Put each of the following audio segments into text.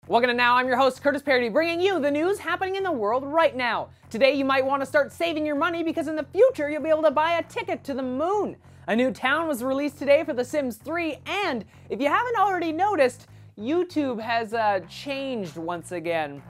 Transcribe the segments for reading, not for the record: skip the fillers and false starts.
Welcome to Now. I'm your host, Curtis Parody, bringing you the news happening in the world right now. Today, you might want to start saving your money because in the future, you'll be able to buy a ticket to the moon. A new town was released today for The Sims 3, and if you haven't already noticed, YouTube has changed once again.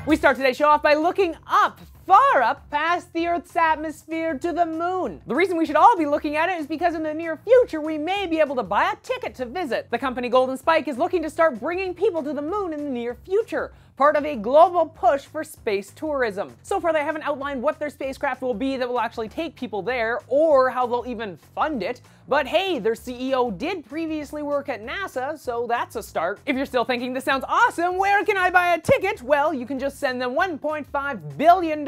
We start today's show off by looking up, far up past the Earth's atmosphere to the moon. The reason we should all be looking at it is because in the near future we may be able to buy a ticket to visit. The company Golden Spike is looking to start bringing people to the moon in the near future, part of a global push for space tourism. So far they haven't outlined what their spacecraft will be that will actually take people there, or how they'll even fund it, but hey, their CEO did previously work at NASA, so that's a start. If you're still thinking this sounds awesome, where can I buy a ticket? Well, you can just send them $1.5 billion,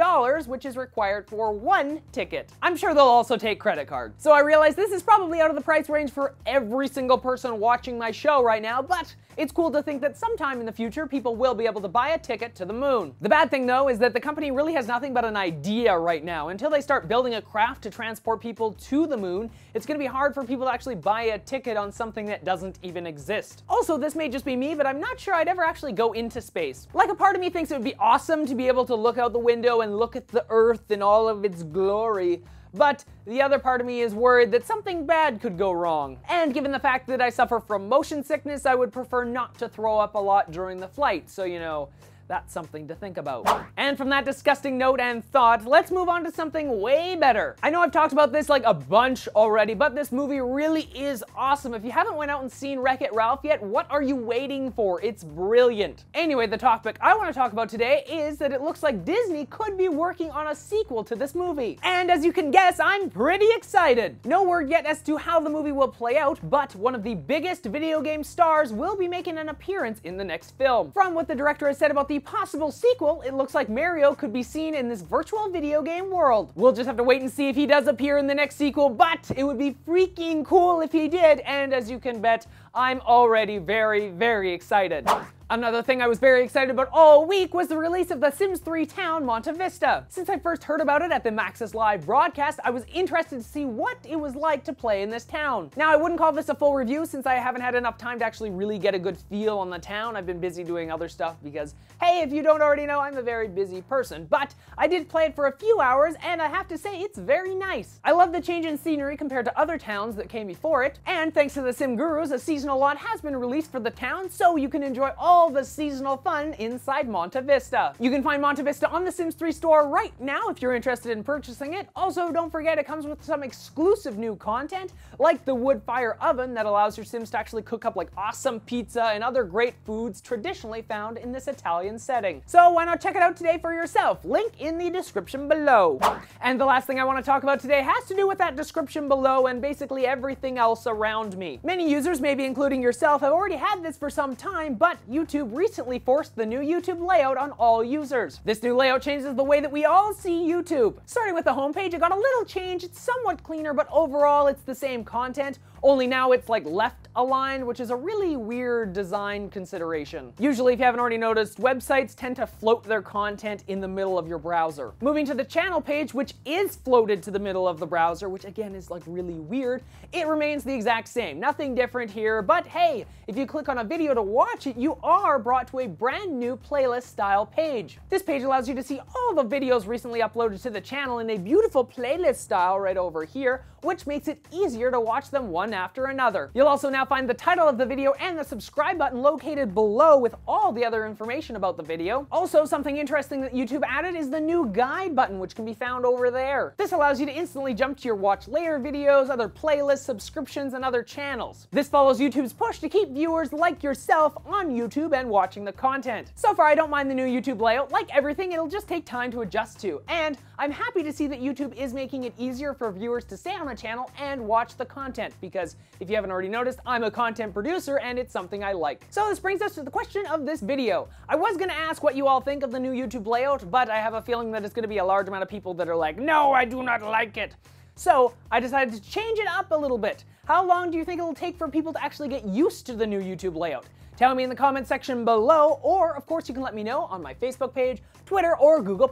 which is required for one ticket. I'm sure they'll also take credit cards. So I realize this is probably out of the price range for every single person watching my show right now, but it's cool to think that sometime in the future people will be able to buy a ticket to the moon. The bad thing though is that the company really has nothing but an idea right now. Until they start building a craft to transport people to the moon, it's going to be hard for people to actually buy a ticket on something that doesn't even exist. Also, this may just be me, but I'm not sure I'd ever actually go into space. Like, a part of me thinks it would be awesome to be able to look out the window and look at the Earth in all of its glory. But the other part of me is worried that something bad could go wrong. And given the fact that I suffer from motion sickness, I would prefer not to throw up a lot during the flight. So, you know, that's something to think about. And from that disgusting note and thought, let's move on to something way better. I know I've talked about this like a bunch already, but this movie really is awesome. If you haven't went out and seen Wreck-It Ralph yet, what are you waiting for? It's brilliant. Anyway, the topic I want to talk about today is that it looks like Disney could be working on a sequel to this movie. And as you can guess, I'm pretty excited. No word yet as to how the movie will play out, but one of the biggest video game stars will be making an appearance in the next film. From what the director has said about the possible sequel, it looks like Mario could be seen in this virtual video game world. We'll just have to wait and see if he does appear in the next sequel, but it would be freaking cool if he did, and as you can bet, I'm already very, very excited. Another thing I was very excited about all week was the release of The Sims 3 town, Monte Vista. Since I first heard about it at the Maxis Live broadcast, I was interested to see what it was like to play in this town. Now, I wouldn't call this a full review since I haven't had enough time to actually really get a good feel on the town. I've been busy doing other stuff because, hey, if you don't already know, I'm a very busy person. But I did play it for a few hours, and I have to say, it's very nice. I love the change in scenery compared to other towns that came before it, and thanks to the Sim Gurus, a seasonal lot has been released for the town, so you can enjoy all the seasonal fun inside Monte Vista. You can find Monte Vista on the Sims 3 store right now if you're interested in purchasing it. Also, don't forget it comes with some exclusive new content, like the wood fire oven that allows your Sims to actually cook up like awesome pizza and other great foods traditionally found in this Italian setting. So why not check it out today for yourself? Link in the description below. And the last thing I want to talk about today has to do with that description below and basically everything else around me. Many users, maybe including yourself, have already had this for some time, but YouTube recently forced the new YouTube layout on all users. This new layout changes the way that we all see YouTube. Starting with the homepage, it got a little change. It's somewhat cleaner, but overall it's the same content, only now it's like left aligned, which is a really weird design consideration. Usually, if you haven't already noticed, websites tend to float their content in the middle of your browser. Moving to the channel page, which is floated to the middle of the browser, which again is like really weird, it remains the exact same. Nothing different here, but hey, if you click on a video to watch it, you are brought to a brand new playlist style page. This page allows you to see all the videos recently uploaded to the channel in a beautiful playlist style right over here, which makes it easier to watch them one after another. You'll also now find the title of the video and the subscribe button located below with all the other information about the video. Also, something interesting that YouTube added is the new guide button, which can be found over there. This allows you to instantly jump to your watch later videos, other playlists, subscriptions, and other channels. This follows YouTube's push to keep viewers like yourself on YouTube and watching the content. So far, I don't mind the new YouTube layout. Like everything, it'll just take time to adjust to. And I'm happy to see that YouTube is making it easier for viewers to stay on a channel and watch the content, because if you haven't already noticed, I'm a content producer and it's something I like. So this brings us to the question of this video. I was gonna ask what you all think of the new YouTube layout, but I have a feeling that it's gonna be a large amount of people that are like, no, I do not like it. So I decided to change it up a little bit. How long do you think it'll take for people to actually get used to the new YouTube layout? Tell me in the comment section below, or of course you can let me know on my Facebook page, Twitter, or Google+.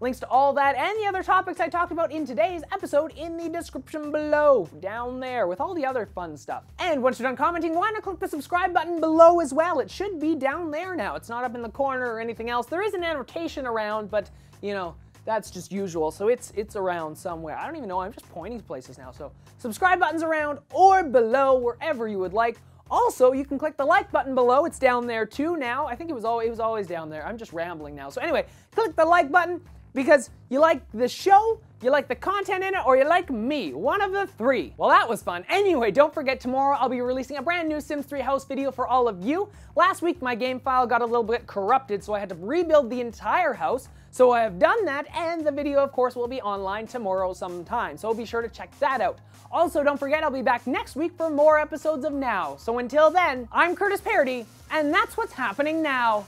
Links to all that and the other topics I talked about in today's episode in the description below, down there, with all the other fun stuff. And once you're done commenting, why not click the subscribe button below as well? It should be down there now. It's not up in the corner or anything else. There is an annotation around, but, you know, that's just usual, so it's around somewhere. I don't even know, I'm just pointing to places now. So subscribe button's around or below, wherever you would like. Also, you can click the like button below. It's down there too now. I think it was always down there. I'm just rambling now. So anyway, click the like button because you like the show, you like the content in it, or you like me. One of the three. Well, that was fun. Anyway, don't forget tomorrow I'll be releasing a brand new Sims 3 house video for all of you. Last week my game file got a little bit corrupted, so I had to rebuild the entire house. So I have done that, and the video, of course, will be online tomorrow sometime. So be sure to check that out. Also, don't forget I'll be back next week for more episodes of Now. So until then, I'm Curtis Parody, and that's what's happening now.